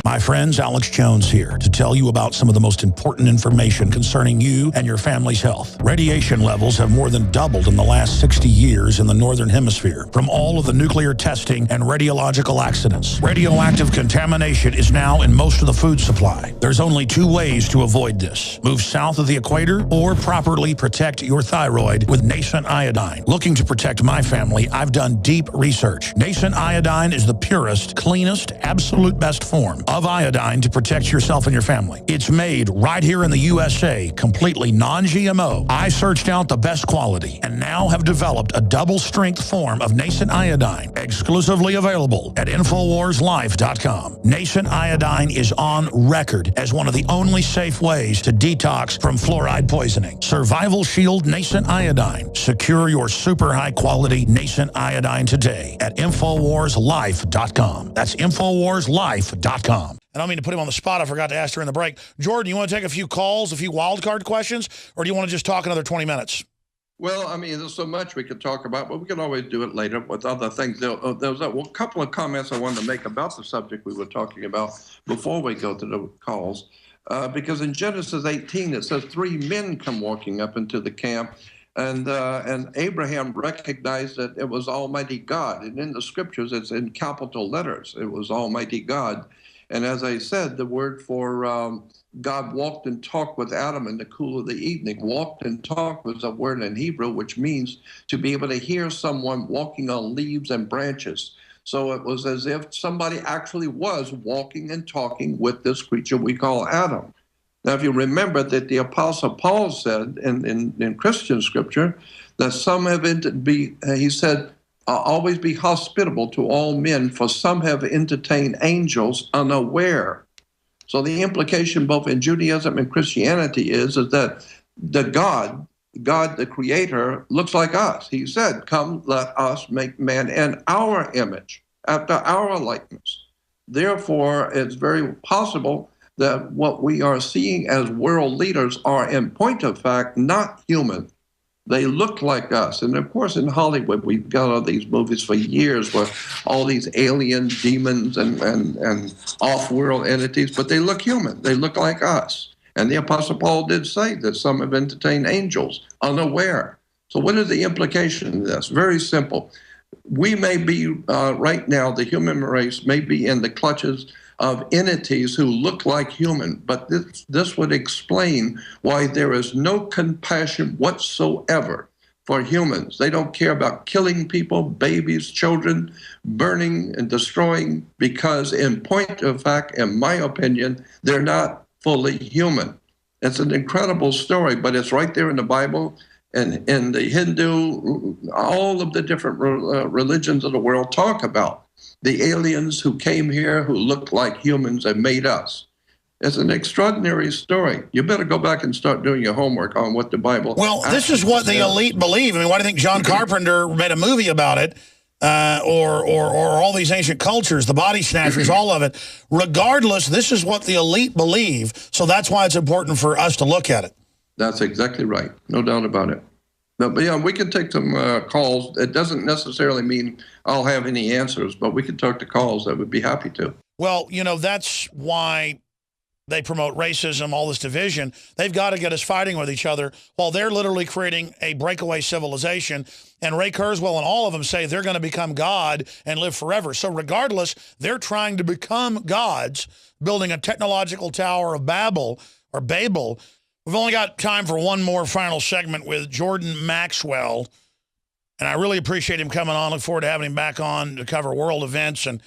My friends, Alex Jones here to tell you about some of the most important information concerning you and your family's health. Radiation levels have more than doubled in the last 60 years in the Northern Hemisphere from all of the nuclear testing and radiological accidents. Radioactive contamination is now in most of the food supply. There's only two ways to avoid this. Move south of the equator or properly protect your thyroid with nascent iodine. Looking to protect my family, I've done deep research. Nascent iodine is the purest, cleanest, absolute best form of iodine to protect yourself and your family. It's made right here in the USA, completely non-GMO. I searched out the best quality and now have developed a double-strength form of nascent iodine, exclusively available at InfoWarsLife.com. Nascent iodine is on record as one of the only safe ways to detox from fluoride poisoning. Survival Shield Nascent Iodine. Secure your super high-quality nascent iodine today at InfoWarsLife.com. That's InfoWarsLife.com. I don't mean to put him on the spot. I forgot to ask during the break. Jordan, you want to take a few calls, a few wild card questions, or do you want to just talk another 20 minutes? Well, I mean, there's so much we could talk about, but we can always do it later with other things. There was a couple of comments I wanted to make about the subject we were talking about before we go to the calls. Because in Genesis 18, it says 3 men come walking up into the camp, and Abraham recognized that it was Almighty God. And in the scriptures, it's in capital letters. It was Almighty God. And as I said, the word for God walked and talked with Adam in the cool of the evening. Walked and talked was a word in Hebrew, which means to be able to hear someone walking on leaves and branches. So it was as if somebody actually was walking and talking with this creature we call Adam. Now, if you remember that the Apostle Paul said in Christian scripture that some have he said, always be hospitable to all men, for some have entertained angels unaware. So the implication both in Judaism and Christianity is that the God, the Creator, looks like us. He said, come, let us make man in our image, after our likeness. Therefore, it's very possible that what we are seeing as world leaders are, in point of fact, not human. They look like us. And of course, in Hollywood, we've got all these movies for years where all these alien demons and off-world entities, but they look human. They look like us. And the Apostle Paul did say that some have entertained angels unaware. So what is the implication of this? Very simple. We may be, right now, the human race may be in the clutches of entities who look like human, but this would explain why there is no compassion whatsoever for humans. They don't care about killing people, babies, children, burning and destroying, because in point of fact, in my opinion, they're not fully human. It's an incredible story, but it's right there in the Bible. And in the Hindu, all of the different religions of the world talk about the aliens who came here, who looked like humans and made us. It's an extraordinary story. You better go back and start doing your homework on what the Bible... Well, this is what the elite believe. I mean, why do you think John Carpenter made a movie about it? Or all these ancient cultures, the body snatchers, all of it. Regardless, this is what the elite believe. So that's why it's important for us to look at it. That's exactly right. No doubt about it. But yeah, we can take some calls. It doesn't necessarily mean I'll have any answers, but we can talk to calls. I would be happy to. Well, you know, that's why they promote racism, all this division. They've got to get us fighting with each other while they're literally creating a breakaway civilization. And Ray Kurzweil and all of them say they're going to become God and live forever. So regardless, they're trying to become gods, building a technological tower of Babel. We've only got time for one more final segment with Jordan Maxwell, and I really appreciate him coming on. Look forward to having him back on to cover world events and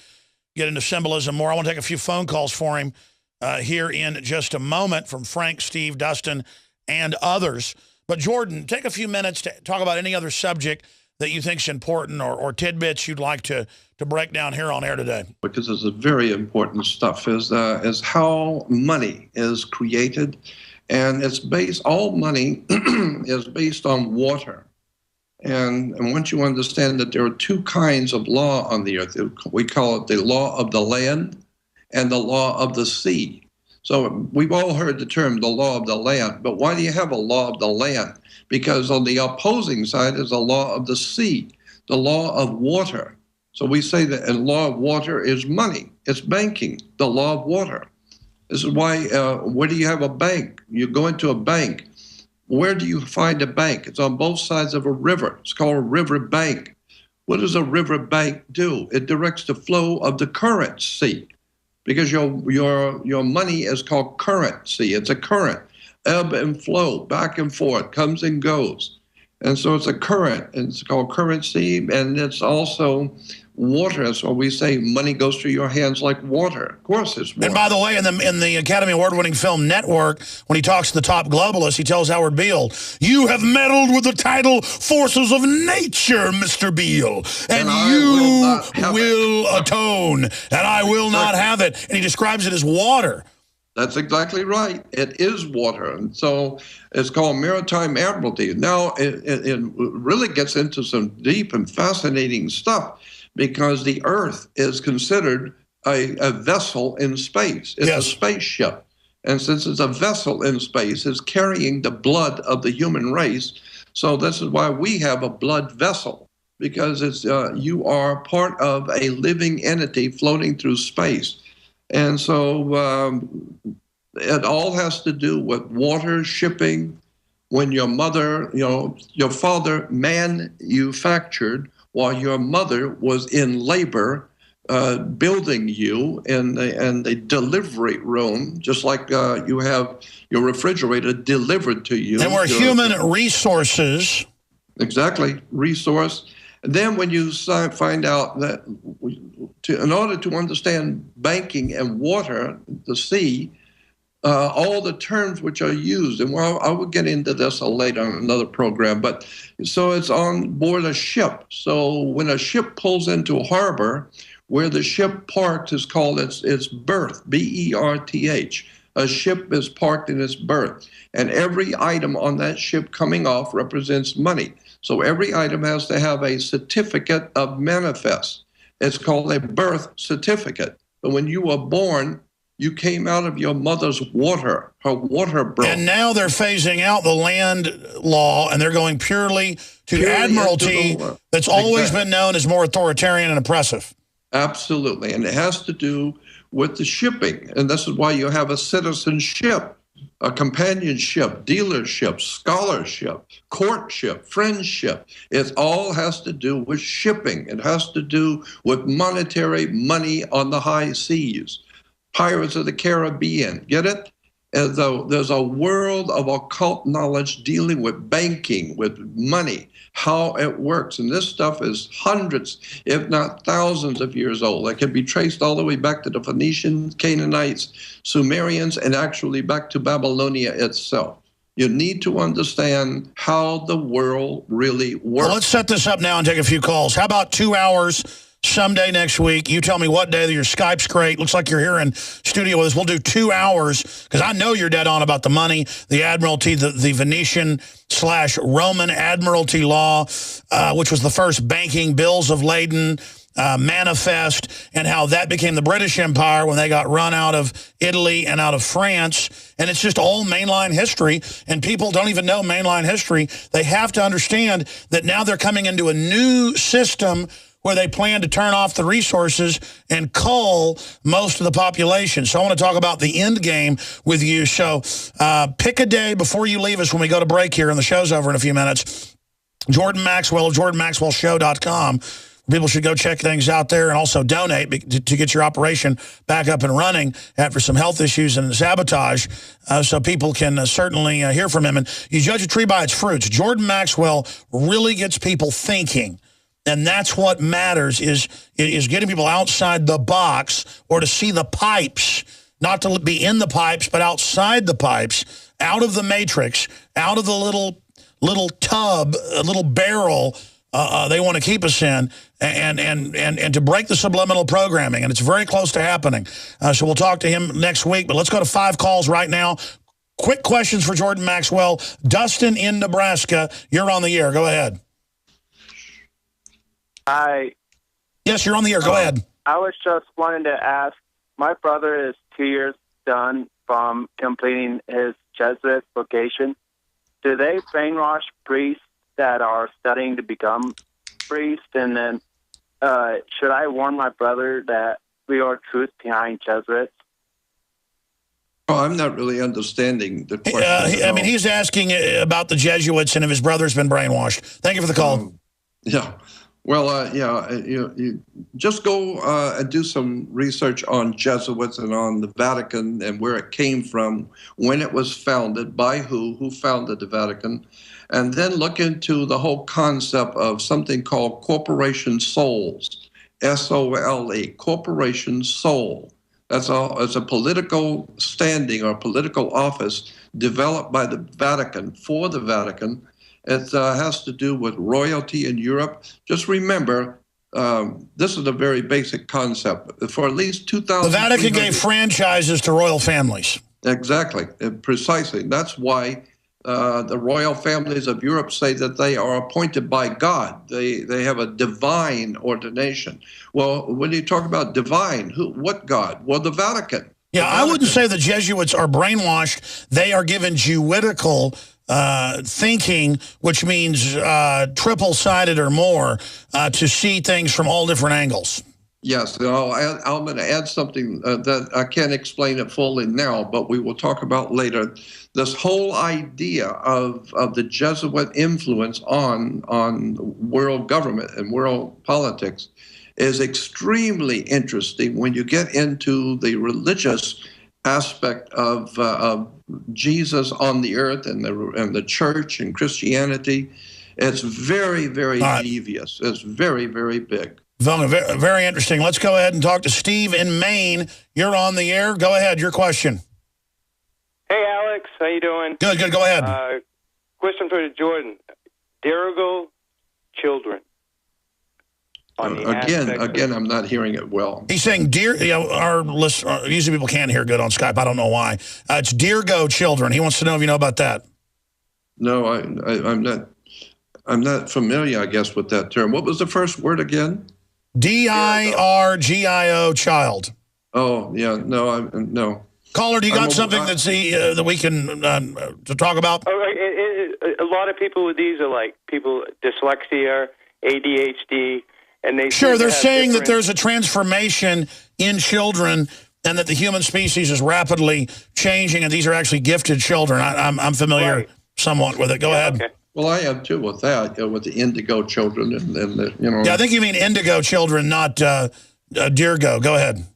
get into symbolism more. I want to take a few phone calls for him here in just a moment from Frank, Steve, Dustin, and others. But Jordan, take a few minutes to talk about any other subject that you think is important or tidbits you'd like to break down here on air today. Because it's a very important stuff, is how money is created. And it's based, all money is based on water. And once you understand that there are two kinds of law on the earth, we call it the law of the land and the law of the sea. So we've all heard the term the law of the land, but why do you have a law of the land? Because on the opposing side is a law of the sea, the law of water. So we say that a law of water is money, it's banking, the law of water. This is why, where do you have a bank? You go into a bank. Where do you find a bank? It's on both sides of a river. It's called a river bank. What does a river bank do? It directs the flow of the currency, because your money is called currency. It's a current, ebb and flow, back and forth, comes and goes. And so it's a current, and it's called currency, and it's also water. That's why we say money goes through your hands like water. Of course it's water. And by the way, in the Academy Award-winning film Network, when he talks to the top globalists, he tells Howard Beale, "You have meddled with the tidal forces of nature, Mr. Beale, and you will atone, and I will not have it." And he describes it as water. That's exactly right. It is water. And so it's called maritime admiralty. Now, it really gets into some deep and fascinating stuff, because the Earth is considered a vessel in space. It's a spaceship. And since it's a vessel in space, it's carrying the blood of the human race. So this is why we have a blood vessel, because it's you are part of a living entity floating through space. And so it all has to do with water, shipping. When your mother, your father manufactured while your mother was in labor, building you in the delivery room, just like you have your refrigerator delivered to you. And we're human resources. Exactly, resource. And then when you find out that in order to understand banking and water, the sea, all the terms which are used, and I will get into this later on another program, but so it's on board a ship. So when a ship pulls into a harbor, where the ship parks is called its berth, B-E-R-T-H. A ship is parked in its berth, and every item on that ship coming off represents money. So every item has to have a certificate of manifest. It's called a birth certificate. But when you were born, you came out of your mother's water, her water broke. And now they're phasing out the land law, and they're going purely admiralty that's always been known as more authoritarian and oppressive. Absolutely, and it has to do with the shipping. And this is why you have a citizenship, a companionship, dealership, scholarship, courtship, friendship. It all has to do with shipping. It has to do with monetary money on the high seas. Pirates of the Caribbean, get it? As though there's a world of occult knowledge dealing with banking, with money, how it works. And this stuff is hundreds, if not thousands of years old. It can be traced all the way back to the Phoenicians, Canaanites, Sumerians, and actually back to Babylonia itself. You need to understand how the world really works. Well, let's set this up now and take a few calls. How about 2 hours someday next week? You tell me what day. Your Skype's great. Looks like you're here in studio with us. We'll do 2 hours, because I know you're dead on about the money, the admiralty, the Venetian/Roman admiralty law, which was the first banking bills of lading manifest, and how that became the British Empire when they got run out of Italy and out of France. And it's just all mainline history, and people don't even know mainline history. They have to understand that now they're coming into a new system where they plan to turn off the resources and cull most of the population. So I want to talk about the end game with you. So pick a day before you leave us when we go to break here, and the show's over in a few minutes. Jordan Maxwell of JordanMaxwellShow.com. People should go check things out there and also donate to get your operation back up and running after some health issues and sabotage, so people can certainly hear from him. And you judge a tree by its fruits. Jordan Maxwell really gets people thinking. And that's what matters, is getting people outside the box, or to see the pipes, not to be in the pipes, but outside the pipes, out of the matrix, out of the little tub, a little barrel they want to keep us in, and to break the subliminal programming. And it's very close to happening. So we'll talk to him next week. But let's go to 5 calls right now. Quick questions for Jordan Maxwell. Dustin in Nebraska, you're on the air. Go ahead. Hi. Yes, you're on the air. Go ahead. I was just wanting to ask, my brother is 2 years done from completing his Jesuit vocation. Do they brainwash priests that are studying to become priests? And then should I warn my brother that we are truth behind Jesuits? Oh, I'm not really understanding the question. I mean, he's asking about the Jesuits and if his brother's been brainwashed. Thank you for the call. Yeah. Well, you just go and do some research on Jesuits and on the Vatican and where it came from, when it was founded, by who founded the Vatican, and then look into the whole concept of something called corporation souls, S-O-L-E, corporation soul. It's a political standing or political office developed by the Vatican for the Vatican. It has to do with royalty in Europe. Just remember, this is a very basic concept. For at least 2,000 The Vatican gave franchises to royal families. Exactly, precisely. That's why the royal families of Europe say that they are appointed by God. They have a divine ordination. Well, when you talk about divine, what God? Well, the Vatican. Yeah, I wouldn't say the Jesuits are brainwashed. They are given Jesuitical thinking, which means triple-sided or more, to see things from all different angles. Yes, I'm going to add something that I can't explain it fully now, but we will talk about later. This whole idea of the Jesuit influence on world government and world politics is extremely interesting when you get into the religious aspect of Jesus on the earth and the church and Christianity. It's very, very devious. It's very, very big. Very interesting. Let's go ahead and talk to Steve in Maine. You're on the air. Go ahead. Your question. Hey, Alex. How you doing? Good, good. Go ahead. Question for Jordan. Dirigo children. Again, I'm not hearing it well. He's saying, our listeners, usually people can't hear good on Skype. I don't know why. It's Dirigo children. He wants to know if you know about that. No, I'm not familiar, I guess, with that term. What was the first word again? D-I-R-G-I-O, child. Oh, yeah. No. Caller, do you got something that we can to talk about? A lot of people with these are like people dyslexia, ADHD, and they they're saying that there's a transformation in children and that the human species is rapidly changing, and these are actually gifted children. I'm familiar somewhat with it. Go ahead. Okay. Well, I am too with that, with the indigo children and the, Yeah, I think you mean indigo children, not Dirigo. Go ahead.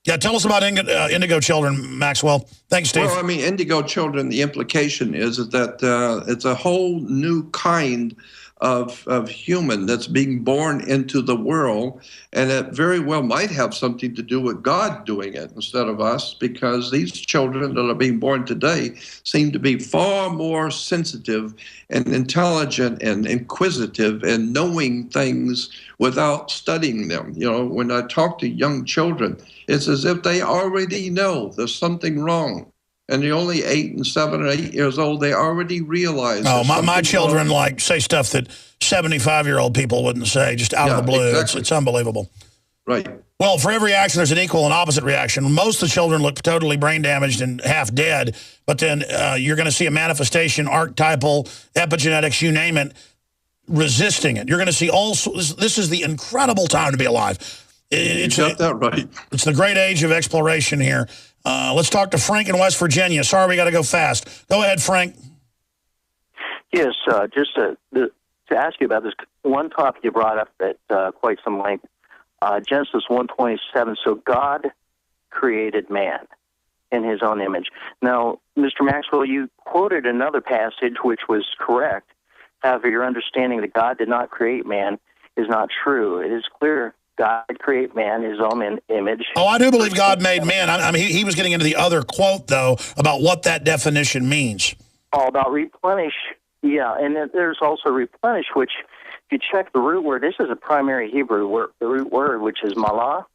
Yeah, tell us about indigo children, Maxwell. Thanks, Steve. Well, I mean, indigo children, the implication is that it's a whole new kind of human that's being born into the world, and it very well might have something to do with God doing it instead of us, because these children that are being born today seem to be far more sensitive and intelligent and inquisitive and knowing things without studying them. When I talk to young children, it's as if they already know there's something wrong. And they're only 7 or 8 years old. They already realize. Oh, my children say stuff that 75-year-old people wouldn't say, just out of the blue. Exactly. It's unbelievable. Right. Well, for every action, there's an equal and opposite reaction. Most of the children look totally brain damaged and half dead, but then you're going to see a manifestation, archetypal, epigenetics, you name it, resisting it. You're going to see this is the incredible time to be alive. You got that right. It's the great age of exploration here. Let's talk to Frank in West Virginia. Sorry, we got to go fast. Go ahead, Frank. Yes, just to ask you about this one topic you brought up at quite some length, Genesis 1:27. So God created man in his own image. Now, Mr. Maxwell, you quoted another passage which was correct. However, your understanding that God did not create man is not true. It is clear God created man in his own image. Oh, I do believe God made man. I mean, he was getting into the other quote, though, about what that definition means. All about replenish. Yeah, and then there's also replenish, which, if you check the root word, this is a primary Hebrew word, the root word, which is malah.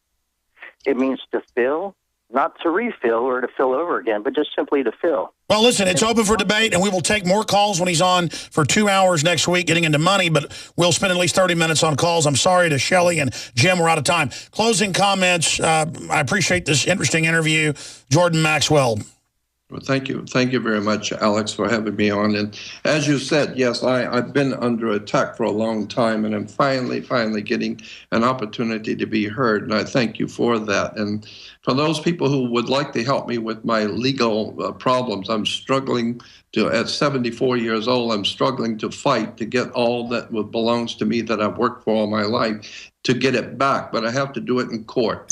It means to fill, not to refill or to fill over again, but just simply to fill. Well, listen, it's open for debate, and we will take more calls when he's on for 2 hours next week getting into money, but we'll spend at least 30 minutes on calls. I'm sorry to Shelley and Jim, we're out of time. Closing comments. I appreciate this interesting interview. Jordan Maxwell. Well, thank you. Thank you very much, Alex, for having me on. And as you said, yes, I've been under attack for a long time, and I'm finally getting an opportunity to be heard, and I thank you for that. And for those people who would like to help me with my legal problems, I'm struggling to, at 74 years old, I'm struggling to fight to get all that belongs to me that I've worked for all my life, to get it back, but I have to do it in court.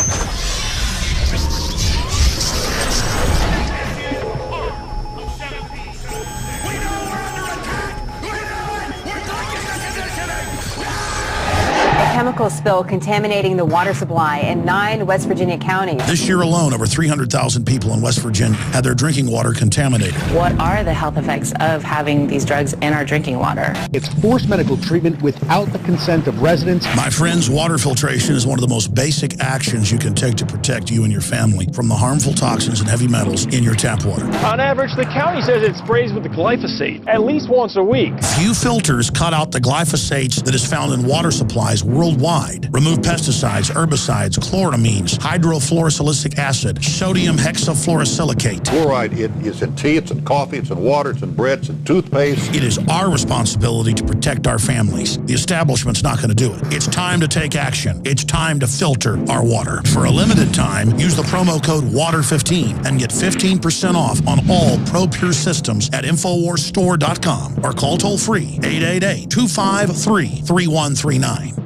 Chemical spill contaminating the water supply in 9 West Virginia counties. This year alone, over 300,000 people in West Virginia had their drinking water contaminated. What are the health effects of having these drugs in our drinking water? It's forced medical treatment without the consent of residents. My friends, water filtration is one of the most basic actions you can take to protect you and your family from the harmful toxins and heavy metals in your tap water. On average, the county says it sprays with the glyphosate at least once a week. Few filters cut out the glyphosates that is found in water supplies worldwide. Remove pesticides, herbicides, chloramines, hydrofluorosilicic acid, sodium hexafluorosilicate. Fluoride, it is in tea, it's in coffee, it's in water, it's in bread, it's in toothpaste. It is our responsibility to protect our families. The establishment's not going to do it. It's time to take action. It's time to filter our water. For a limited time, use the promo code WATER15 and get 15% off on all ProPure systems at InfoWarsStore.com or call toll-free 888-253-3139.